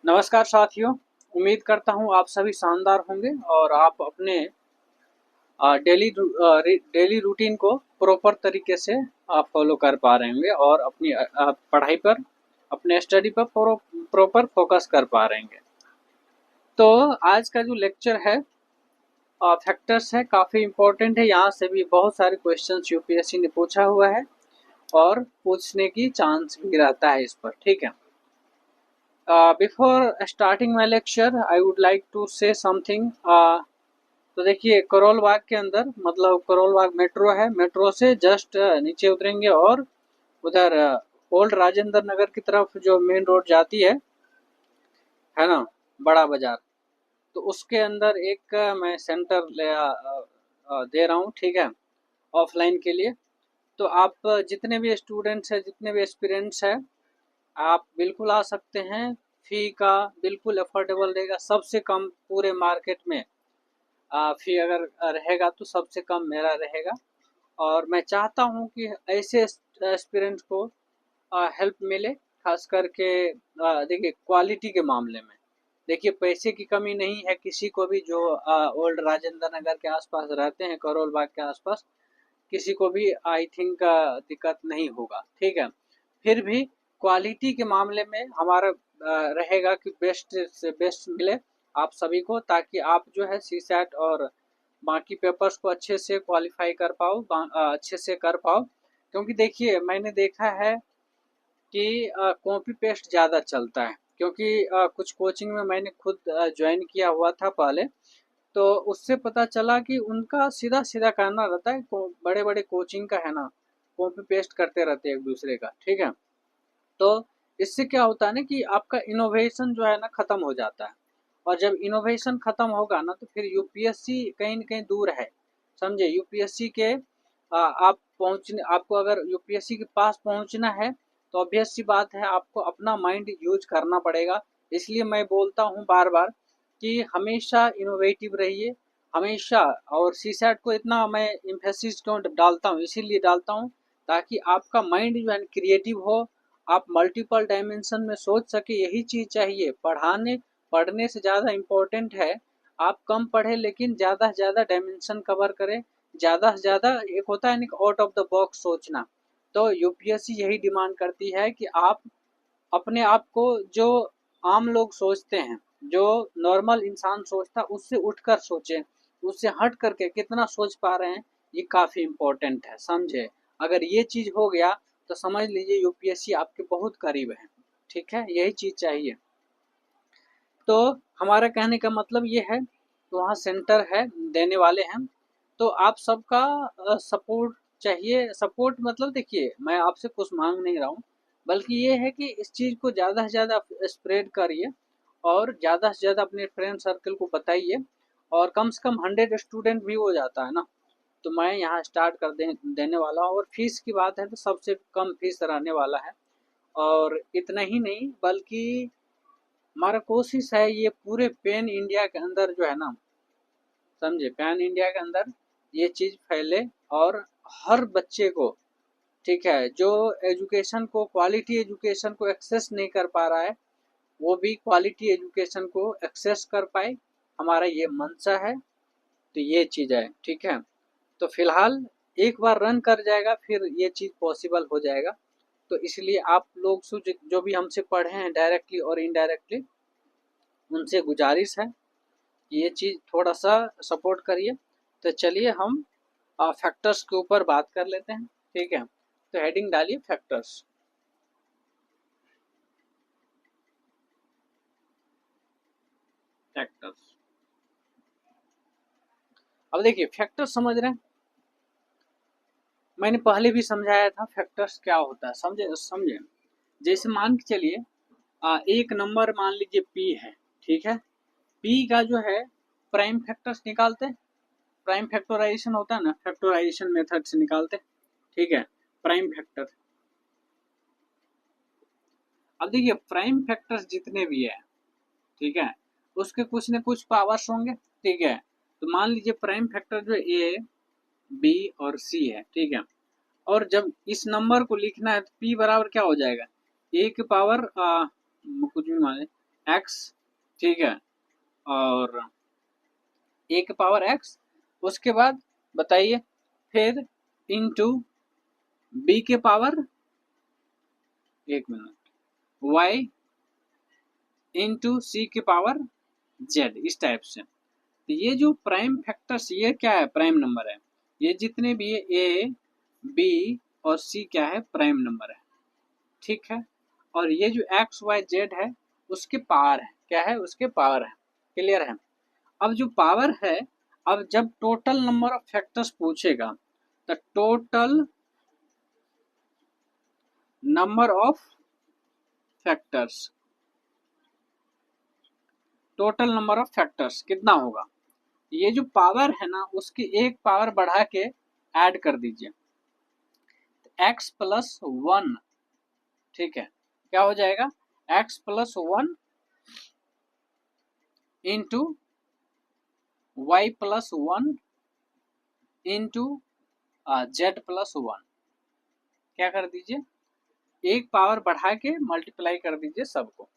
नमस्कार साथियों। उम्मीद करता हूँ आप सभी शानदार होंगे और आप अपने डेली रूटीन को प्रॉपर तरीके से आप फॉलो कर पा रहे होंगे और अपनी पढ़ाई पर, अपने स्टडी पर प्रॉपर फोकस कर पा रहे होंगे। तो आज का जो लेक्चर है फैक्टर्स है, काफ़ी इम्पोर्टेंट है। यहाँ से भी बहुत सारे क्वेश्चंस यूपीएससी ने पूछा हुआ है और पूछने की चांस भी रहता है इस पर। ठीक है। Before starting my lecture, I would like to say something. तो देखिए करोल बाग के अंदर, मतलब करोल बाग मेट्रो है, मेट्रो से जस्ट नीचे उतरेंगे और उधर ओल्ड राजेंद्र नगर की तरफ जो मेन रोड जाती है ना, बड़ा बाजार, तो उसके अंदर एक मैं सेंटर दे रहा हूँ। ठीक है, ऑफलाइन के लिए। तो आप जितने भी स्टूडेंट्स हैं, जितने भी एस्पिरेंट्स हैं, आप बिल्कुल आ सकते हैं। फ़ी का बिल्कुल अफोर्डेबल रहेगा, सबसे कम पूरे मार्केट में फ़ी अगर रहेगा तो सबसे कम मेरा रहेगा। और मैं चाहता हूँ कि ऐसे एस्पिरेंट्स को हेल्प मिले, खास करके देखिए क्वालिटी के मामले में। देखिए पैसे की कमी नहीं है किसी को भी, जो ओल्ड राजेंद्र नगर के आसपास रहते हैं, करोल बाग के आसपास, किसी को भी आई थिंक दिक्कत नहीं होगा। ठीक है, फिर भी क्वालिटी के मामले में हमारा रहेगा कि बेस्ट से बेस्ट मिले आप सभी को, ताकि आप जो है सी सैट और बाकी पेपर्स को अच्छे से क्वालिफाई कर पाओ, अच्छे से कर पाओ। क्योंकि देखिए मैंने देखा है कि कॉपी पेस्ट ज़्यादा चलता है, क्योंकि कुछ कोचिंग में मैंने खुद ज्वाइन किया हुआ था पहले, तो उससे पता चला कि उनका सीधा सीधा करना रहता है। बड़े बड़े कोचिंग का है ना, कॉपी पेस्ट करते रहते हैं एक दूसरे का। ठीक है, तो इससे क्या होता है ना कि आपका इनोवेशन जो है ना खत्म हो जाता है। और जब इनोवेशन खत्म होगा ना तो फिर यूपीएससी कहीं न कहीं दूर है। समझे, यूपीएससी के आप पहुँचने, आपको अगर यूपीएससी के पास पहुँचना है तो ऑब्वियस सी बात है आपको अपना माइंड यूज करना पड़ेगा। इसलिए मैं बोलता हूँ बार बार कि हमेशा इनोवेटिव रहिए, हमेशा। और सीसैट को इतना मैं इम्फेसिस क्यों डालता हूँ, इसीलिए डालता हूँ ताकि आपका माइंड जो है क्रिएटिव हो, आप मल्टीपल डायमेंशन में सोच सके। यही चीज़ चाहिए। पढ़ने से ज़्यादा इम्पोर्टेंट है आप कम पढ़े लेकिन ज़्यादा से ज़्यादा डायमेंशन कवर करें। ज़्यादा से ज़्यादा एक होता है ना आउट ऑफ द बॉक्स सोचना, तो यूपीएससी यही डिमांड करती है कि आप अपने आप को, जो आम लोग सोचते हैं, जो नॉर्मल इंसान सोचता है, उससे उठकर सोचें, उससे हट करके कितना सोच पा रहे हैं, ये काफ़ी इम्पोर्टेंट है। समझे, अगर ये चीज़ हो गया तो समझ लीजिए यूपीएससी आपके बहुत करीब है। ठीक है, यही चीज़ चाहिए। तो हमारा कहने का मतलब ये है, तो वहाँ सेंटर है, देने वाले हैं, तो आप सबका सपोर्ट चाहिए। सपोर्ट मतलब देखिए मैं आपसे कुछ मांग नहीं रहा हूँ, बल्कि ये है कि इस चीज़ को ज़्यादा से ज़्यादा स्प्रेड करिए और ज़्यादा से ज़्यादा अपने फ्रेंड सर्कल को बताइए। और कम से कम 100 स्टूडेंट भी हो जाता है ना, तो मैं यहाँ स्टार्ट देने वाला हूँ। और फीस की बात है तो सबसे कम फीस रहने वाला है। और इतना ही नहीं, बल्कि हमारा कोशिश है ये पूरे पैन इंडिया के अंदर जो है ना, समझे, पैन इंडिया के अंदर ये चीज़ फैले और हर बच्चे को, ठीक है, जो एजुकेशन को, क्वालिटी एजुकेशन को एक्सेस नहीं कर पा रहा है, वो भी क्वालिटी एजुकेशन को एक्सेस कर पाए। हमारा ये मंशा है। तो ये चीज़ है। ठीक है, तो फिलहाल एक बार रन कर जाएगा फिर ये चीज़ पॉसिबल हो जाएगा। तो इसलिए आप लोग जो भी हमसे पढ़े हैं डायरेक्टली और इनडायरेक्टली, उनसे गुजारिश है कि ये चीज़ थोड़ा सा सपोर्ट करिए। तो चलिए हम फैक्टर्स के ऊपर बात कर लेते हैं। ठीक है, तो हेडिंग डालिए फैक्टर्स। फैक्टर्स, अब देखिए फैक्टर्स समझ रहे हैं, मैंने पहले भी समझाया था फैक्टर्स क्या होता है। समझे समझे, जैसे मान के चलिए एक नंबर मान लीजिए पी है। ठीक है, पी का जो है प्राइम फैक्टर्स निकालते हैं। प्राइम फैक्टराइजेशन होता है ना, फैक्टराइजेशन मेथड से निकालते हैं। ठीक है, प्राइम फैक्टर। अब देखिए प्राइम फैक्टर्स जितने भी है, ठीक है, उसके कुछ न कुछ पावर्स होंगे। ठीक है, तो मान लीजिए प्राइम फैक्टर जो ए, बी और सी है। ठीक है, और जब इस नंबर को लिखना है तो पी बराबर क्या हो जाएगा, ए की पावर कुछ भी मान लें, x, ठीक है, और a के पावर x, उसके बाद बताइए फिर इंटू b के पावर, एक मिनट, y इंटू c के पावर z, इस टाइप से। तो ये जो प्राइम फैक्टर्स, ये क्या है, प्राइम नंबर है। ये जितने भी a, b और c क्या है, प्राइम नंबर है, ठीक है। और ये जो x, y, z है उसके पावर है, क्या है, उसके पावर है, क्लियर है। अब जो पावर है, अब जब टोटल नंबर ऑफ फैक्टर्स पूछेगा तो total number of factors, total number of factors कितना होगा, ये जो पावर है ना उसकी एक पावर बढ़ा के ऐड कर दीजिए, x प्लस वन, ठीक है, क्या हो जाएगा, x plus one into Y plus one into Z plus one, क्या कर दीजिए, एक पावर बढ़ा के मल्टीप्लाई कर दीजिए सबको,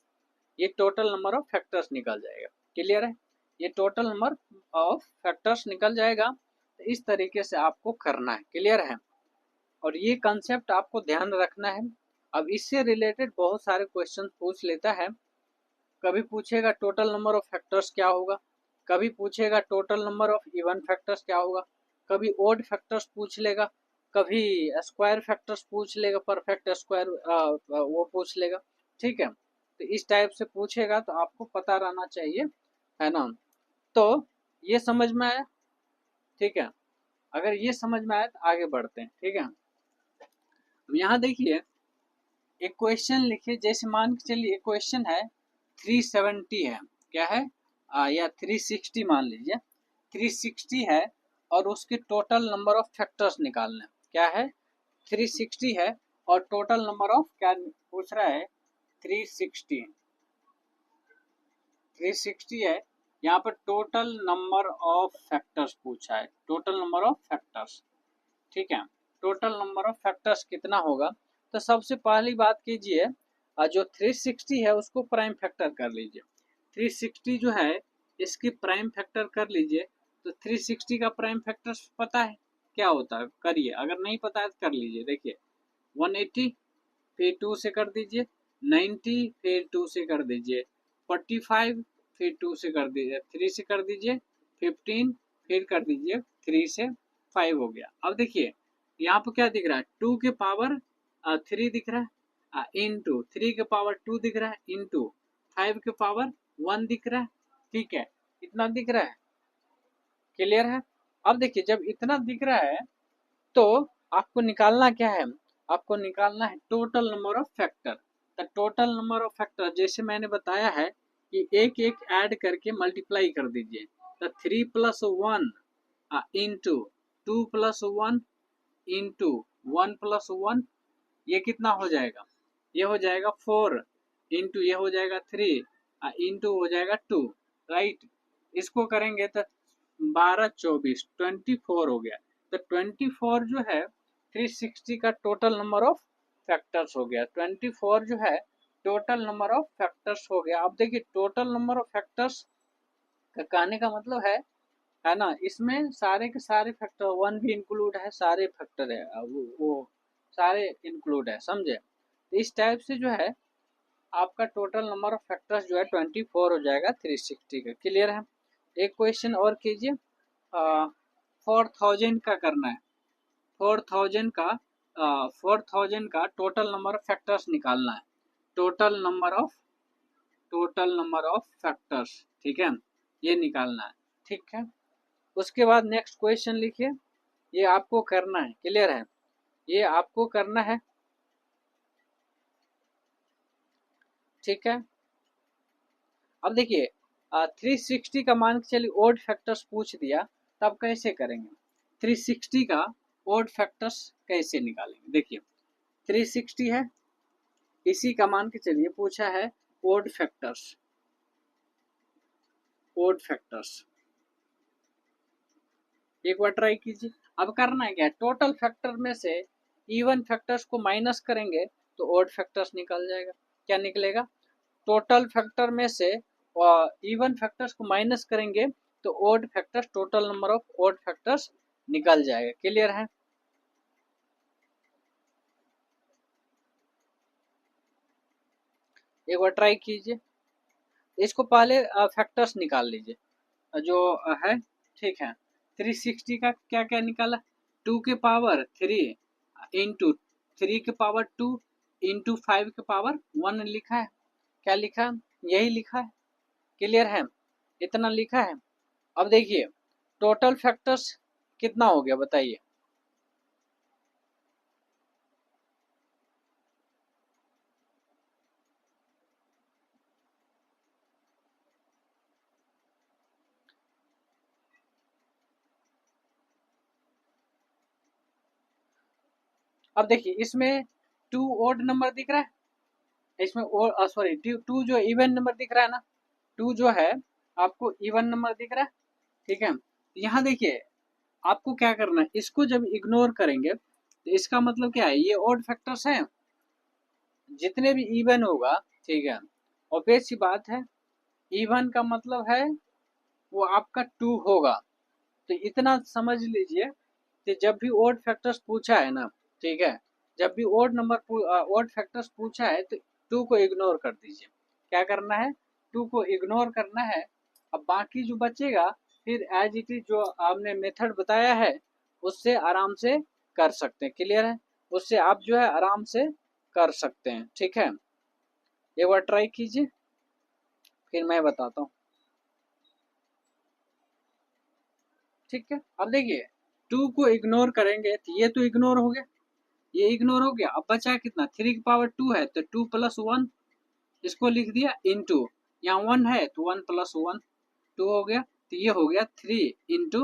ये टोटल नंबर ऑफ फैक्टर्स निकल जाएगा, क्लियर है। ये टोटल नंबर ऑफ फैक्टर्स निकल जाएगा, तो इस तरीके से आपको करना है, क्लियर है। और ये कंसेप्ट आपको ध्यान रखना है। अब इससे रिलेटेड बहुत सारे क्वेश्चन पूछ लेता है, कभी पूछेगा टोटल नंबर ऑफ फैक्टर्स क्या होगा, कभी पूछेगा total number of even factors क्या होगा, कभी ओड फैक्टर्स पूछ लेगा, कभी स्क्वायर फैक्टर्स पूछ लेगा, परफेक्ट स्क्वायर वो पूछ लेगा, ठीक है। तो इस टाइप से पूछेगा तो आपको पता रहना चाहिए, है ना। तो ये समझ में आया, ठीक है। अगर ये समझ में आया तो आगे बढ़ते हैं, ठीक है। अब यहाँ देखिए एक क्वेश्चन लिखिए, जैसे मान के चलिए एक क्वेश्चन है 370 है, क्या है, या 360 मान लीजिए, 360 है और उसके टोटल नंबर ऑफ फैक्टर्स निकालना है, क्या है, 360 है और टोटल नंबर ऑफ, क्या पूछ रहा है, 360, 360 है, यहाँ पर टोटल नंबर ऑफ फैक्टर्स पूछा है, टोटल नंबर ऑफ फैक्टर्स, ठीक है। टोटल नंबर ऑफ फैक्टर्स कितना होगा, तो सबसे पहली बात कीजिए, जो 360 है उसको प्राइम फैक्टर कर लीजिए, 360 जो है इसकी प्राइम फैक्टर कर लीजिए। तो 360 का प्राइम फैक्टर पता है क्या होता है, करिए, अगर नहीं पता है तो कर लीजिए, देखिए 180, फिर 2 से कर दीजिए 90, फिर 2 से कर दीजिए 45, फिर 2 से कर दीजिए 3 से कर दीजिए 15, फिर कर दीजिए 3 से 5 हो गया। अब देखिए यहाँ पर क्या दिख रहा है, 2 के पावर 3 दिख रहा है, इंटू 3 के पावर 2 दिख रहा है, इंटू 5 के पावर 1 दिख रहा है, ठीक है, इतना दिख रहा है, क्लियर है। अब देखिए जब इतना दिख रहा है तो आपको निकालना क्या है, आपको निकालना है टोटल नंबर ऑफ फैक्टर। तो टोटल नंबर ऑफ फैक्टर जैसे मैंने बताया है कि एक एक ऐड करके मल्टीप्लाई कर दीजिए, तो 3 plus one into 2 plus one into 1 plus one, ये कितना हो जाएगा, ये हो जाएगा 4, इंटू ये हो जाएगा 3, इंटू हो जाएगा 2, राइट। इसको करेंगे तो 12 24 24 हो गया। तो 24 जो है 360 का टोटल नंबर ऑफ फैक्टर्स हो गया, 24 जो है टोटल नंबर ऑफ फैक्टर्स हो गया। अब देखिए टोटल नंबर ऑफ फैक्टर्स का कहने का मतलब है ना, इसमें सारे के सारे फैक्टर, वन भी इंक्लूड है, सारे फैक्टर है, वो सारे इंक्लूड है, समझे। तो इस टाइप से जो है आपका टोटल नंबर ऑफ फैक्टर्स जो है 24 हो जाएगा 360 का, क्लियर है। एक क्वेश्चन और कीजिए, 4000 का करना है, 4000 का 4000 का टोटल नंबर ऑफ फैक्टर्स निकालना है, टोटल नंबर ऑफ फैक्टर्स, ठीक है, ये निकालना है, ठीक है। उसके बाद नेक्स्ट क्वेश्चन लिखिए, ये आपको करना है, क्लियर है, ये आपको करना है, ठीक है। अब देखिए 360 का मान के चलिए ओड फैक्टर्स पूछ दिया, तब कैसे करेंगे, 360 का ओड फैक्टर्स कैसे निकालेंगे, देखिए 360 है, इसी का मान के चलिए पूछा है ओड फैक्टर्स, ओड फैक्टर्स, एक बार ट्राई कीजिए। अब करना है क्या, टोटल फैक्टर में से इवन फैक्टर्स को माइनस करेंगे तो ओड फैक्टर्स निकल जाएगा, क्या निकलेगा, टोटल फैक्टर में से इवन फैक्टर्स को माइनस करेंगे तो odd factors, total number of odd factors निकल जाएगा। क्लियर है? एक बार ट्राई कीजिए। इसको पहले फैक्टर्स निकाल लीजिए जो है, ठीक है। 360 का क्या क्या निकाला? 2 के पावर 3 इंटू 3 के पावर 2 इंटू 5 के पावर 1 लिखा है। क्या लिखा है? यही लिखा है। क्लियर है? इतना लिखा है। अब देखिए टोटल फैक्टर्स कितना हो गया बताइए। अब देखिए इसमें 2 ओड नंबर दिख रहा है, इसमें सॉरी 2 जो इवन नंबर दिख रहा है ना, 2 जो है आपको इवन नंबर दिख रहा है, ठीक है। यहाँ देखिए आपको क्या करना है, इसको जब इग्नोर करेंगे तो इसका मतलब क्या है, ये ओड फैक्टर्स हैं, जितने भी इवन होगा, ठीक है। ऑब्वियस सी बात है, इवन का मतलब है वो आपका 2 होगा। तो इतना समझ लीजिए कि जब भी ओड फैक्टर्स पूछा है ना, ठीक है, जब भी ओड नंबर ओड फैक्टर्स पूछा है तो 2 को इग्नोर कर दीजिए। क्या करना है? 2 को इग्नोर करना है। अब बाकी जो बचेगा फिर एज इट इज जो आपने मेथड बताया है उससे आराम से कर सकते हैं। क्लियर है? उससे आप जो है आराम से कर सकते हैं। ठीक है, एक बार ट्राई कीजिए फिर मैं बताता हूँ। ठीक है, अब देखिए 2 को इग्नोर करेंगे तो ये तो इग्नोर हो गया, ये इग्नोर हो गया। अब बचा कितना? 3 की पावर 2 है तो 2 प्लस 1 इसको लिख दिया इनटू, यहाँ 1 है तो 1 प्लस 1 2 हो गया, तो ये हो गया 3 इंटू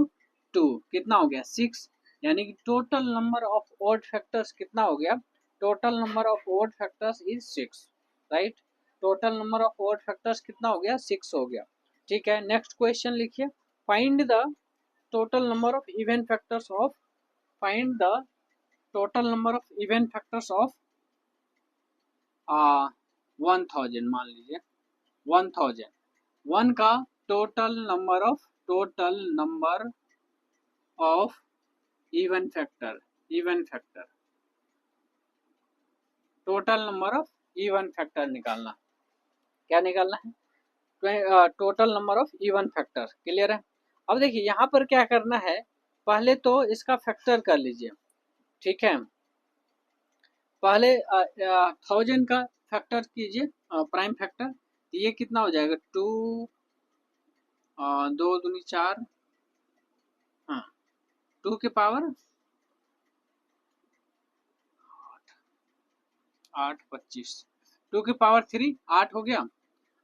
2 कितना हो गया 6। यानी कि total number of odd factors कितना हो गया? Total number of odd factors is 6, right. Total number of odd factors कितना हो गया? 6 हो गया। ठीक है, नेक्स्ट क्वेश्चन लिखिए। Find the total number of even factors of, find the total number of even factors of 1000। मान लीजिए 1000, 1 का total number of even factor, even factor, total number of even factor निकालना। क्या निकालना है? Total number of even factor. Clear है? अब देखिए यहाँ पर क्या करना है, पहले तो इसका फैक्टर कर लीजिए। ठीक है, पहले 1000 का फैक्टर कीजिए, प्राइम फैक्टर। ये कितना हो जाएगा? 2 2 दूनी 4, हाँ 2 के पावर 8 25, 2 के पावर 3 8 हो गया।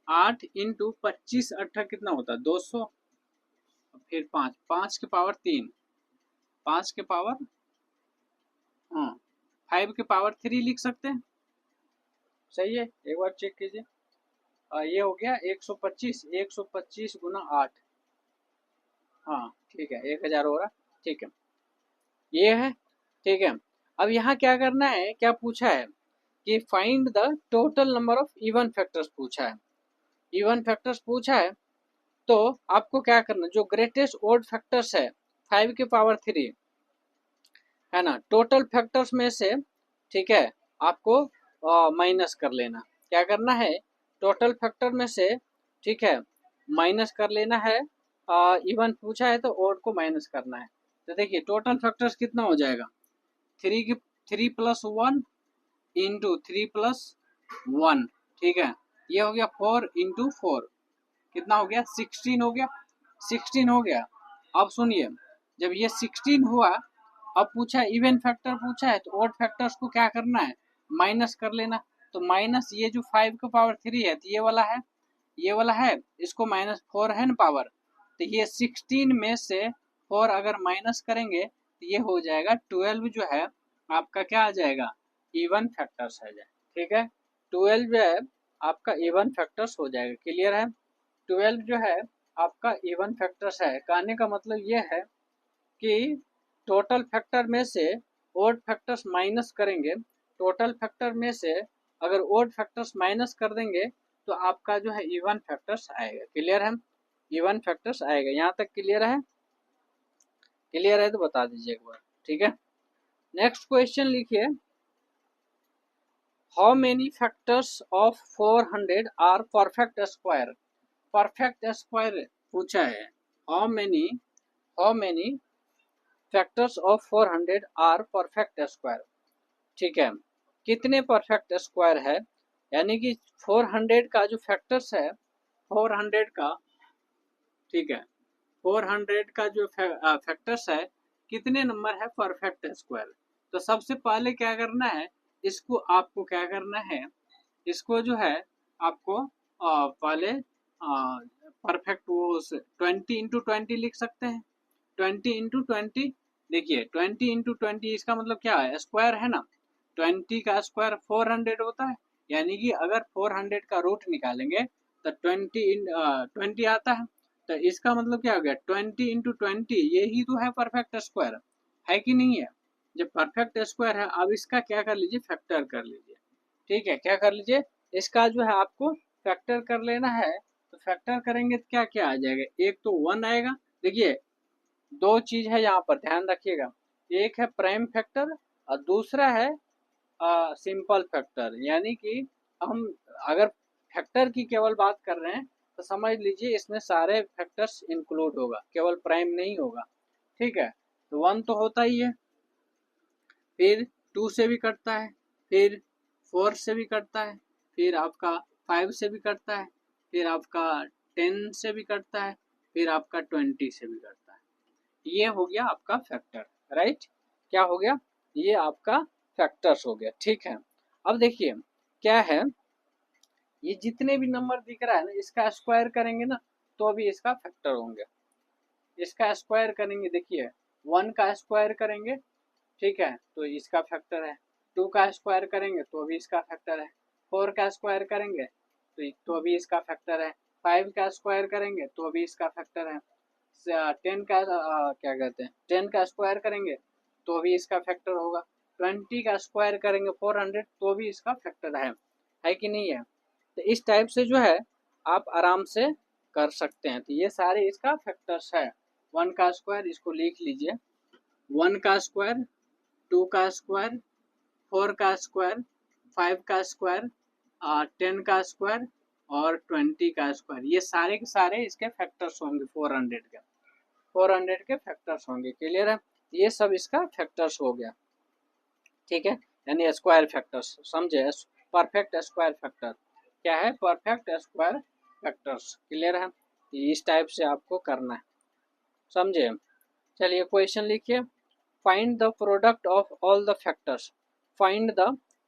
8 इंटू 25 अट्ठा कितना होता है? 200। फिर 5, 5 के पावर 3, 5 के पावर, हाँ 5 के पावर 3 लिख सकते हैं। सही है, एक बार चेक कीजिए। ये हो गया 125, 125 गुना 8, हाँ ठीक है 1000 हो रहा। ठीक है, ये है। ठीक है, अब यहाँ क्या करना है, क्या पूछा है कि find the total number of even factors पूछा है। इवन फैक्टर्स पूछा है तो आपको क्या करना, जो ग्रेटेस्ट ओड फैक्टर्स है 5 के पावर 3 है ना, टोटल फैक्टर्स में से, ठीक है, आपको माइनस कर लेना। क्या करना है? टोटल फैक्टर में से, ठीक है, माइनस कर लेना है। इवन पूछा है तो ओड को माइनस करना है। तो देखिए टोटल फैक्टर्स कितना हो जाएगा? 3 की 3 प्लस 1 इंटू 3 प्लस 1, ठीक है, ये हो गया 4 इंटू 4 कितना हो गया? 16 हो गया। 16 हो गया। अब सुनिए, जब ये 16 हुआ, अब पूछा इवन फैक्टर पूछा है तो ओड फैक्टर्स को क्या करना है? माइनस कर लेना। तो माइनस ये जो 5 का पावर 3 है तो ये वाला है, ये वाला है, इसको माइनस 4 है ना पावर, तो ये 16 में से 4 अगर माइनस करेंगे तो ये हो जाएगा 12 जो है आपका क्या आ जाएगा? इवन फैक्टर्स आ जाए। ठीक है, 12 जो है आपका इवन फैक्टर्स हो जाएगा। क्लियर है? 12 जो है आपका इवन फैक्टर्स है। कहने का मतलब ये है कि टोटल फैक्टर में से ओड फैक्टर्स माइनस करेंगे, टोटल फैक्टर में से अगर ओड फैक्टर्स माइनस कर देंगे तो आपका जो है इवन फैक्टर्स आएगा। क्लियर है? इवन फैक्टर्स आएगा। यहाँ तक क्लियर है? क्लियर है तो बता दीजिए एक बार। ठीक है, नेक्स्ट क्वेश्चन लिखिए, how many factors of 400 are perfect square? Perfect square पूछा है। How many factors of 400 are perfect square? ठीक है, कितने परफेक्ट स्क्वायर है, यानी कि 400 का जो फैक्टर्स है 400 का, ठीक है, 400 का जो फैक्टर्स है कितने नंबर है परफेक्ट स्क्वायर? तो सबसे पहले क्या करना है, इसको आपको क्या करना है, इसको जो है आपको पहले परफेक्ट वो 20 × 20 लिख सकते हैं। 20 × 20, देखिए 20 × 20 इसका मतलब क्या है, स्क्वायर है ना। 20 का स्क्वायर 400 होता है, यानी कि अगर 400 का रूट निकालेंगे तो 20 आता है। तो इसका मतलब क्या हो गया, 20 × 20, यही तो है परफेक्ट स्क्वायर, है कि नहीं है? जब परफेक्ट स्क्वायर है, अब इसका क्या कर लीजिए, फैक्टर कर लीजिए। ठीक है, क्या कर लीजिए, इसका जो है आपको फैक्टर कर लेना है। तो फैक्टर करेंगे तो क्या क्या आ जाएगा, एक तो 1 आएगा। देखिए दो चीज है यहाँ पर, ध्यान रखिएगा, एक है प्राइम फैक्टर और दूसरा है सिंपल फैक्टर। यानी कि हम अगर फैक्टर की केवल बात कर रहे हैं तो समझ लीजिए इसमें सारे फैक्टर्स इंक्लूड होगा, केवल प्राइम नहीं होगा। ठीक है, तो 1 तो होता ही है, फिर 2 से भी कटता है, फिर 4 से भी कटता है, फिर आपका 5 से भी कटता है, फिर आपका 10 से भी कटता है, फिर आपका 20 से भी कटता है। ये हो गया आपका फैक्टर, राइट? क्या हो गया, ये आपका फैक्टर्स हो गया। ठीक है, अब देखिए क्या है, ये जितने भी नंबर दिख रहा है ना, इसका स्क्वायर करेंगे ना तो अभी इसका फैक्टर होंगे। इसका स्क्वायर करेंगे, देखिए 1 का स्क्वायर करेंगे, ठीक है, तो इसका फैक्टर है। 2 का स्क्वायर करेंगे तो अभी इसका फैक्टर है। 4 का स्क्वायर करेंगे तो अभी इसका फैक्टर है। 5 का स्क्वायर करेंगे तो अभी इसका फैक्टर है। 10 का क्या कहते हैं, 10 का स्क्वायर करेंगे तो भी इसका फैक्टर होगा। 20 का स्क्वायर करेंगे 400 तो भी इसका फैक्टर है कि नहीं है? तो इस टाइप से जो है आप आराम से कर सकते हैं। तो ये सारे इसका फैक्टर्स है। 1 का स्क्वायर इसको लिख लीजिए, 1 का स्क्वायर, 2 का स्क्वायर, 4 का स्क्वायर, 5 का स्क्वायर, 10 का स्क्वायर और 20 का स्क्वायर, ये सारे के सारे इसके फैक्टर्स होंगे। 400 के फैक्टर्स होंगे। क्लियर है? ये सब इसका फैक्टर्स हो गया। ठीक है, यानी स्क्वायर फैक्टर्स, समझे? परफेक्ट स्क्वायर फैक्टर क्या है, परफेक्ट स्क्वायर फैक्टर्स। क्लियर है? इस टाइप से आपको करना है, समझे? चलिए क्वेश्चन लिखिए, find the product of all the factors. Find the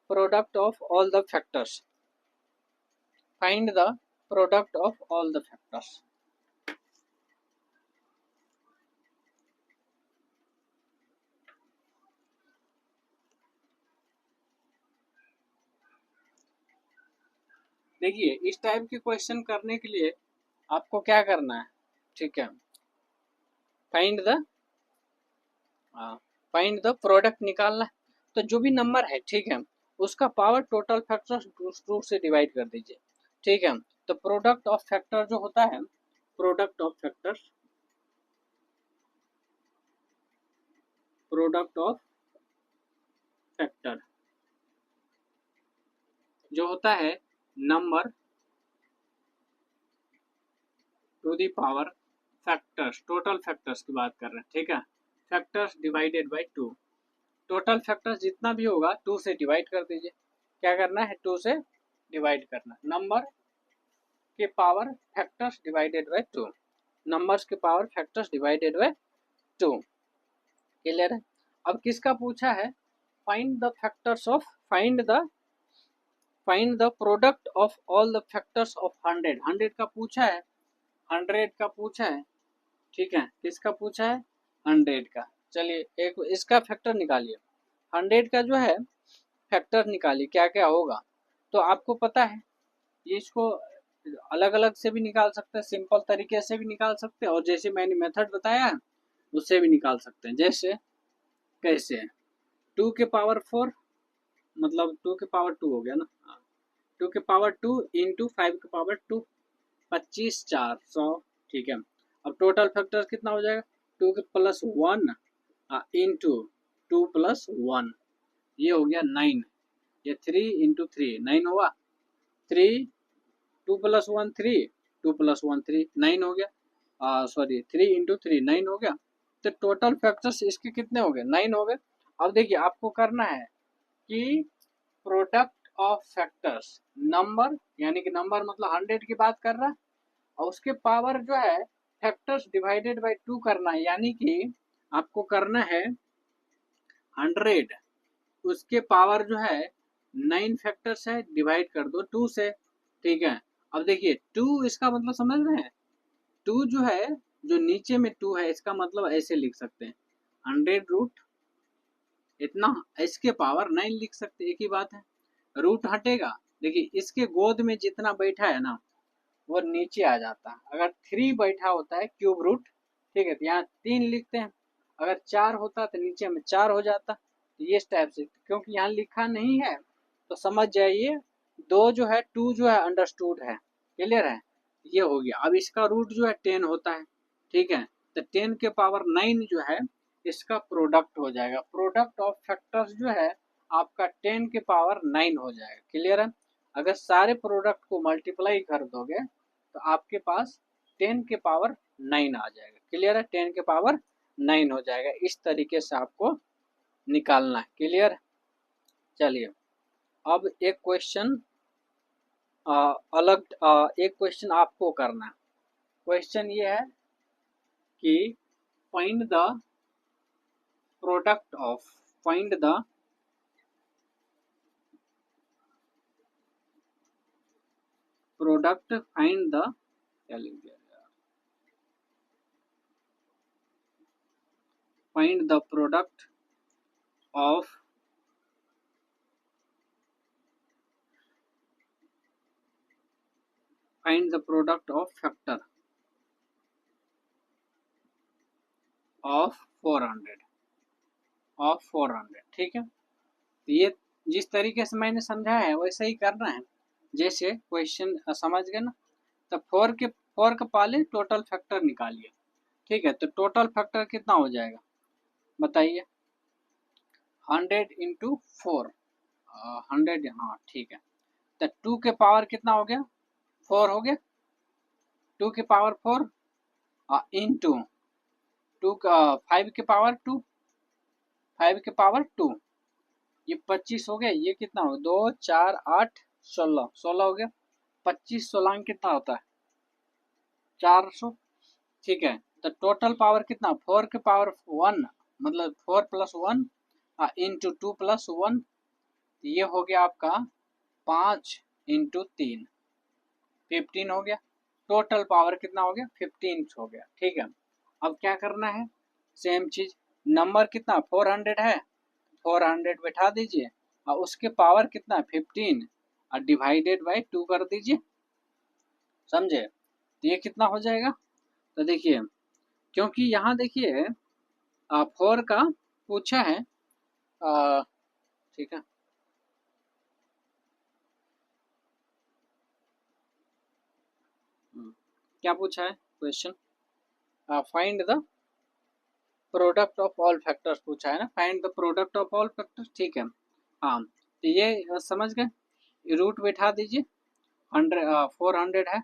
product of all the factors. Find the product of all the factors. देखिए इस टाइप के क्वेश्चन करने के लिए आपको क्या करना है, ठीक है, फाइंड द प्रोडक्ट निकालना है। तो जो भी नंबर है, ठीक है, उसका पावर टोटल फैक्टर्स रूट से डिवाइड कर दीजिए। ठीक है, तो प्रोडक्ट ऑफ फैक्टर जो होता है, product of factors, product of factor जो होता है number to the power factors, total factors की बात कर रहे हैं। ठीक है, factors divided by 2, total factors जितना भी होगा 2 से डिवाइड कर दीजिए। क्या करना है, 2 से डिवाइड करना, नंबर के power factors divided by 2, numbers के power factors divided by 2। Clear है? अब किसका पूछा है, find the factors of, find the product of all the factors of 100। 100 का पूछा है, 100 का पूछा है। ठीक है, किसका पूछा है, 100 का। चलिए एक इसका फैक्टर निकालिए, 100 का जो है फैक्टर निकालिए, क्या क्या होगा। तो आपको पता है ये, इसको अलग अलग से भी निकाल सकते हैं, सिंपल तरीके से भी निकाल सकते हैं, और जैसे मैंने मेथड बताया है उससे भी निकाल सकते हैं। जैसे कैसे, 2 के पावर 4, मतलब 2 के पावर 2 हो गया ना, 2 के पावर 2 इंटू 5 के पावर 2, 25 4 100, ठीक है। अब टोटल फैक्टर कितना हो जाएगा, 2 के प्लस 1 इंटू 2 प्लस 1, ये हो गया 9, ये 3 इंटू 3 9 होगा, 3 2 प्लस 1 3, 2 प्लस 1 3 9 हो गया, सॉरी 3 इंटू 3 9 हो गया। तो टोटल फैक्टर्स इसके कितने हो गए, 9 हो गए। अब देखिए आपको करना है कि प्रोडक्ट ऑफ फैक्टर्स, नंबर यानी कि नंबर मतलब 100 की बात कर रहा है, और उसके पावर जो है फैक्टर्स डिवाइडेड बाय 2 करना है, यानी कि आपको करना है 100, उसके पावर जो है 9 फैक्टर्स है, डिवाइड कर दो 2 से, ठीक है। अब देखिए 2 इसका मतलब समझ रहे हैं, 2 जो है, जो नीचे में 2 है इसका मतलब ऐसे लिख सकते हैं 100 रूट इतना, इसके पावर 9 लिख सकते, एक ही बात है। रूट हटेगा, देखिए इसके गोद में जितना बैठा है ना वो नीचे आ जाता है। अगर 3 बैठा होता है क्यूब रूट, ठीक है, तो यहाँ 3 लिखते हैं। अगर 4 होता तो नीचे में 4 हो जाता। तो ये टाइप से, क्योंकि यहाँ लिखा नहीं है तो समझ जाइए, 2 जो है 2 जो है अंडरस्टूड है, क्लियर है, ये हो गया। अब इसका रूट जो है 10 होता है, ठीक है, तो 10 के पावर 9 जो है इसका प्रोडक्ट हो जाएगा। प्रोडक्ट ऑफ फैक्टर्स जो है आपका 10 के पावर 9 हो जाएगा, क्लियर है। अगर सारे प्रोडक्ट को मल्टीप्लाई कर दोगे तो आपके पास 10 के पावर 9 आ जाएगा, क्लियर है, 10 के पावर 9 हो जाएगा। इस तरीके से आपको निकालना है, क्लियर। चलिए अब एक क्वेश्चन अलग, एक क्वेश्चन आपको करना है। क्वेश्चन ये है कि find the product of, find the product, find the, क्या लिख दिया, find the product of, find the product of factor of 400, of 400, ठीक है। तो ये जिस तरीके से मैंने समझाया है वैसे ही करना है, जैसे क्वेश्चन समझ गए ना। तो 4 का पाले टोटल फैक्टर निकालिए, ठीक है। तो टोटल फैक्टर कितना हो जाएगा बताइए, 100 इंटू 4, 100, हाँ ठीक है। तो 2 के पावर कितना हो गया, 4 हो गया, 2 के पावर 4 इंटू 2 का 5 के पावर 2, 5 के पावर 2, ये 25 हो गया। ये कितना हो, 2 4 8 16, 16 हो गया। 25 16 कितना होता है, 400, ठीक है। तो टोटल पावर कितना, 4 के पावर 1, मतलब 4 प्लस 1 इंटू 2 प्लस 1, ये हो गया आपका 5 इंटू 3, 15 हो गया। टोटल पावर कितना हो गया, 15 हो गया, ठीक है। अब क्या करना है, सेम चीज, नंबर कितना 400 है, 400 बैठा दीजिए, और उसके पावर कितना 15, और डिवाइडेड बाई 2 कर दीजिए, समझे। तो ये कितना हो जाएगा, तो देखिए, क्योंकि यहाँ देखिए 4 का पूछा है, ठीक है, क्या पूछा है question, find the product of all factors पूछा है ना, find the product of all factors, ठीक है। हाँ तो ये समझ गए, रूट बैठा दीजिए, 400 है,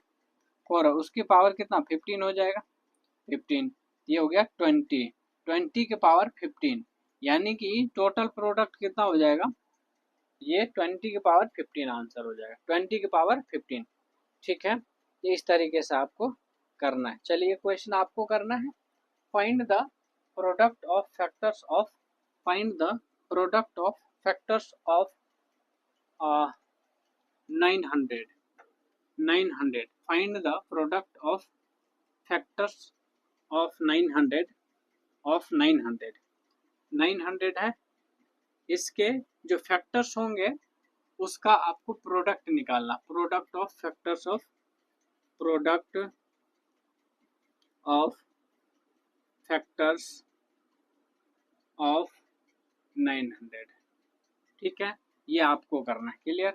4 उसकी पावर कितना 15 हो जाएगा, 15, ये हो गया 20, 20 के पावर 15, यानी कि टोटल प्रोडक्ट कितना हो जाएगा, ये 20 के पावर 15 आंसर हो जाएगा, 20 के पावर 15, ठीक है। ये इस तरीके से आपको करना है। चलिए क्वेश्चन आपको करना है, find the product of factors of, find the product of factors of 900, 900, find the product of factors of 900, of 900, 900 है, इसके जो फैक्टर्स होंगे उसका आपको प्रोडक्ट निकालना, product of factors of, product of factors of 900, ठीक है, ये आपको करना है, क्लियर।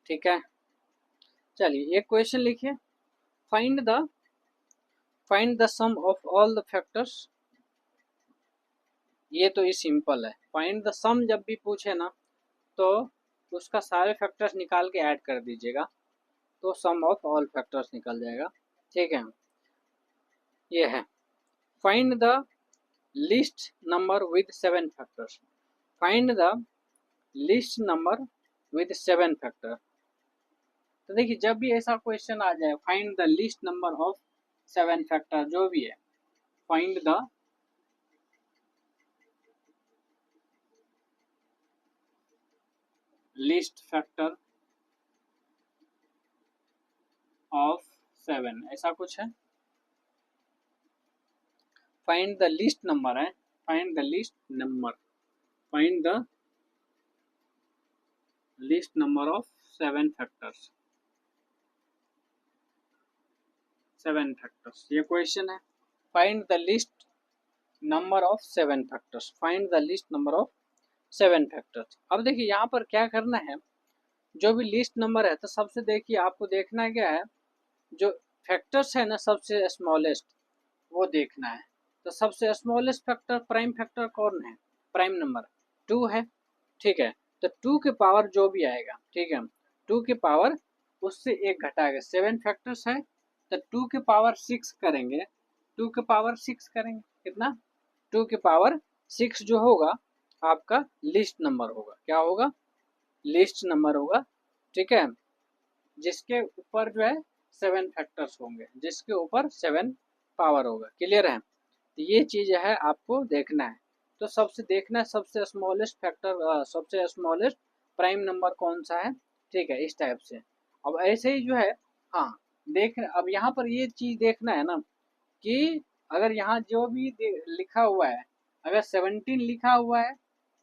ठीक है, चलिए एक क्वेश्चन लिखिए। Find the sum of all the factors. ये तो ये सिंपल है, फाइंड द सम जब भी पूछे ना तो उसका सारे फैक्टर्स निकाल के ऐड कर दीजिएगा, तो सम ऑफ ऑल फैक्टर्स निकल जाएगा। ठीक है, ये है find the least number with 7 factors. Find the least number with 7 factor. तो देखिए जब भी ऐसा क्वेश्चन आ जाए, find the least number of 7 factor, जो भी है, find the least factor of 7, ऐसा कुछ है। फाइंड द लीस्ट नंबर है, find the least number, find the least number of 7 factors, 7 factors, ये क्वेश्चन है। Find the list number of 7 factors, find the list number of 7 factors. अब देखिए यहाँ पर क्या करना है, जो भी लिस्ट नंबर है तो सबसे देखिए आपको देखना क्या है, जो फैक्टर्स है ना सबसे स्मॉलेस्ट वो देखना है। तो सबसे स्मॉलेस्ट फैक्टर प्राइम फैक्टर कौन है, प्राइम नंबर 2 है। ठीक है, तो 2 के पावर जो भी आएगा, ठीक है, 2 के पावर उससे एक घटाएगा, 7 फैक्टर्स है तो 2 के पावर 6 करेंगे, 2 के पावर 6 करेंगे, कितना, 2 के पावर 6 जो होगा आपका लिस्ट नंबर होगा। क्या होगा, लिस्ट नंबर होगा। ठीक है, जिसके ऊपर जो है 7 फैक्टर्स होंगे, जिसके ऊपर 7 पावर होगा। क्लियर है, तो ये चीज है आपको देखना है। तो सबसे देखना है सबसे स्मॉलेस्ट फैक्टर, सबसे स्मॉलेस्ट प्राइम नंबर कौन सा है। ठीक है, इस टाइप से। अब ऐसे ही जो है, हाँ देख, अब यहाँ पर ये चीज देखना है ना कि अगर यहाँ जो भी लिखा हुआ है, अगर 17 लिखा हुआ है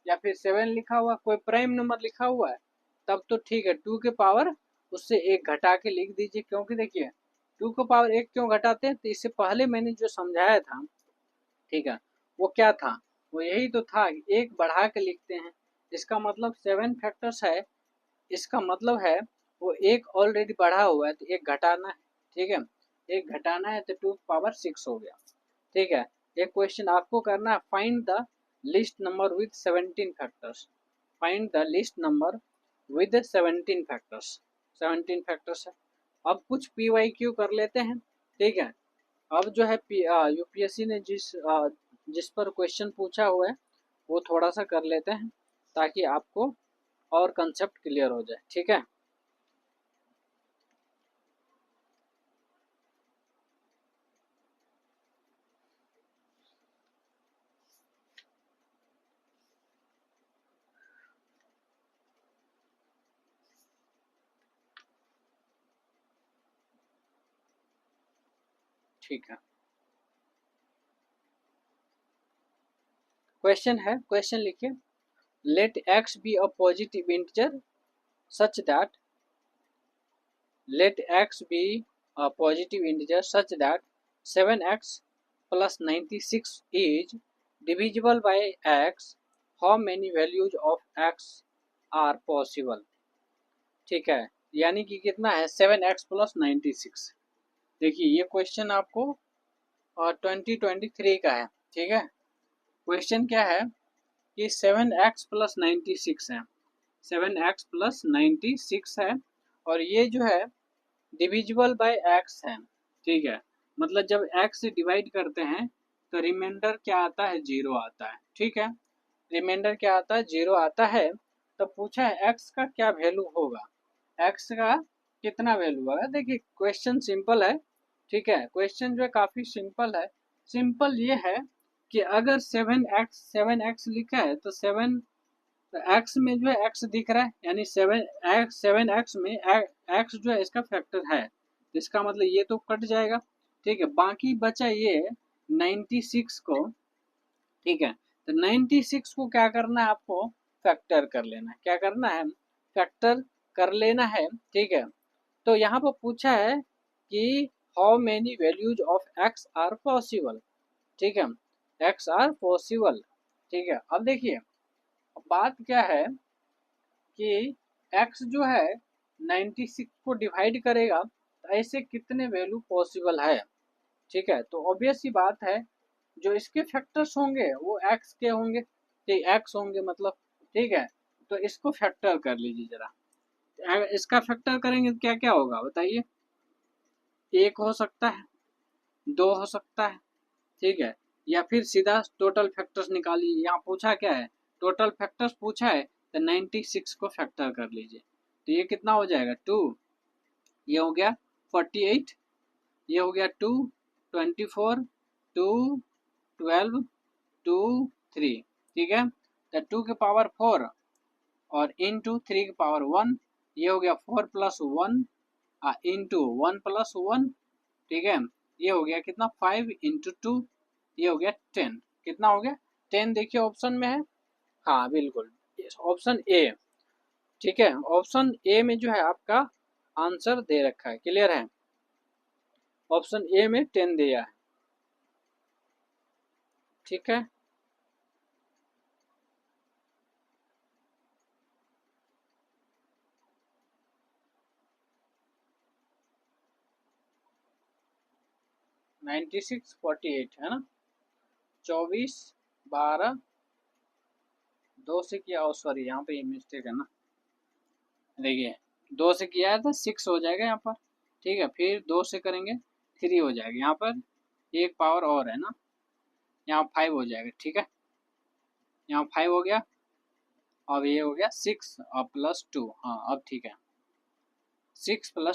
या फिर 7 लिखा हुआ, कोई प्राइम नंबर लिखा हुआ है, तब तो ठीक है, 2 के पावर उससे एक घटा के लिख दीजिए। क्योंकि देखिए 2 के पावर एक क्यों घटाते हैं, तो इससे पहले मैंने जो समझाया था, ठीक है, वो क्या था, वो यही तो था, एक बढ़ा के लिखते हैं। इसका मतलब 7 फैक्टर्स है, इसका मतलब है वो एक ऑलरेडी बढ़ा हुआ है तो एक घटाना है। ठीक है, एक घटाना है तो 2 पावर 6 हो गया। ठीक है, एक क्वेश्चन आपको करना है, find the list number with 17 factors. Find the list number with 17 factors, 17 factors है। अब कुछ PYQ कर लेते हैं। ठीक है, अब जो है यूपीएससी ने जिस पर क्वेश्चन पूछा हुआ है वो थोड़ा सा कर लेते हैं, ताकि आपको और कंसेप्ट क्लियर हो जाए। ठीक है, ठीक है, क्वेश्चन है, क्वेश्चन लिखिए। Let x be a positive integer such that, let x be a positive integer such that 7x plus 96 is divisible by x. How many values of x are possible? ठीक है, यानी कि कितना है, 7x plus 96। देखिए ये question आपको 2023 का है। ठीक है, क्वेश्चन क्या है कि 7x प्लस 96 है, 7x प्लस 96 है, और ये जो है डिविजिबल बाय एक्स है। ठीक है, मतलब जब एक्स से डिवाइड करते हैं तो रिमाइंडर क्या आता है, जीरो आता है। ठीक है, रिमाइंडर क्या आता है, जीरो आता है। तो पूछा है एक्स का क्या वैल्यू होगा, एक्स का कितना वैल्यू होगा। देखिए क्वेश्चन सिंपल है। ठीक है, क्वेश्चन जो है काफी सिंपल है। सिंपल ये है कि अगर 7x लिखा है तो 7, तो x में जो है x दिख रहा है, यानी 7x में x जो है इसका फैक्टर है, तो इसका मतलब ये तो कट जाएगा। ठीक है, बाकी बचा ये 96 को। ठीक है, तो 96 को क्या करना है आपको, फैक्टर कर लेना है। क्या करना है, फैक्टर कर लेना है। ठीक है, तो यहाँ पर पूछा है कि how many values of x are possible. ठीक है, x आर पॉसिबल। ठीक है, अब देखिए बात क्या है कि x जो है 96 को डिवाइड करेगा तो ऐसे कितने वैल्यू पॉसिबल है। ठीक है, तो ऑब्वियस सी बात है जो इसके फैक्टर्स होंगे वो एक्स के होंगे, ठीक एक्स होंगे मतलब। ठीक है, तो इसको फैक्टर कर लीजिए जरा। इसका फैक्टर करेंगे तो क्या क्या होगा बताइए। एक हो सकता है, दो हो सकता है, ठीक है, या फिर सीधा टोटल फैक्टर्स निकालिए। यहाँ पूछा क्या है, टोटल फैक्टर्स पूछा है, तो 96 को फैक्टर कर लीजिए। तो ये कितना हो जाएगा 2, ये हो गया 48, ये हो गया 2, 24, 2, 12, 2, 3। ठीक है, तो 2 के पावर 4 और इंटू 3 के पावर 1, ये हो गया 4 प्लस 1 इंटू 1 प्लस 1। ठीक है, ये हो गया कितना 5 इंटू 2, ये हो गया 10। कितना हो गया 10, देखिए ऑप्शन में है। हाँ बिल्कुल, ऑप्शन ए। ठीक है, ऑप्शन ए में जो है आपका आंसर दे रखा है, क्लियर है, ऑप्शन ए में 10 दिया है। ठीक है, नाइन्टी सिक्स 48 है ना, 24 12 2 से किया, ओ सॉरी यहाँ पे मिस्टेक है ना, देखिए 2 से किया है तो 6 हो जाएगा यहाँ पर। ठीक है, फिर 2 से करेंगे 3 हो जाएगा, यहाँ पर एक पावर और है ना, यहाँ 5 हो जाएगा। ठीक है, यहाँ 5 हो गया, अब ये हो गया 6 और प्लस 2। हाँ अब ठीक है, 6 प्लस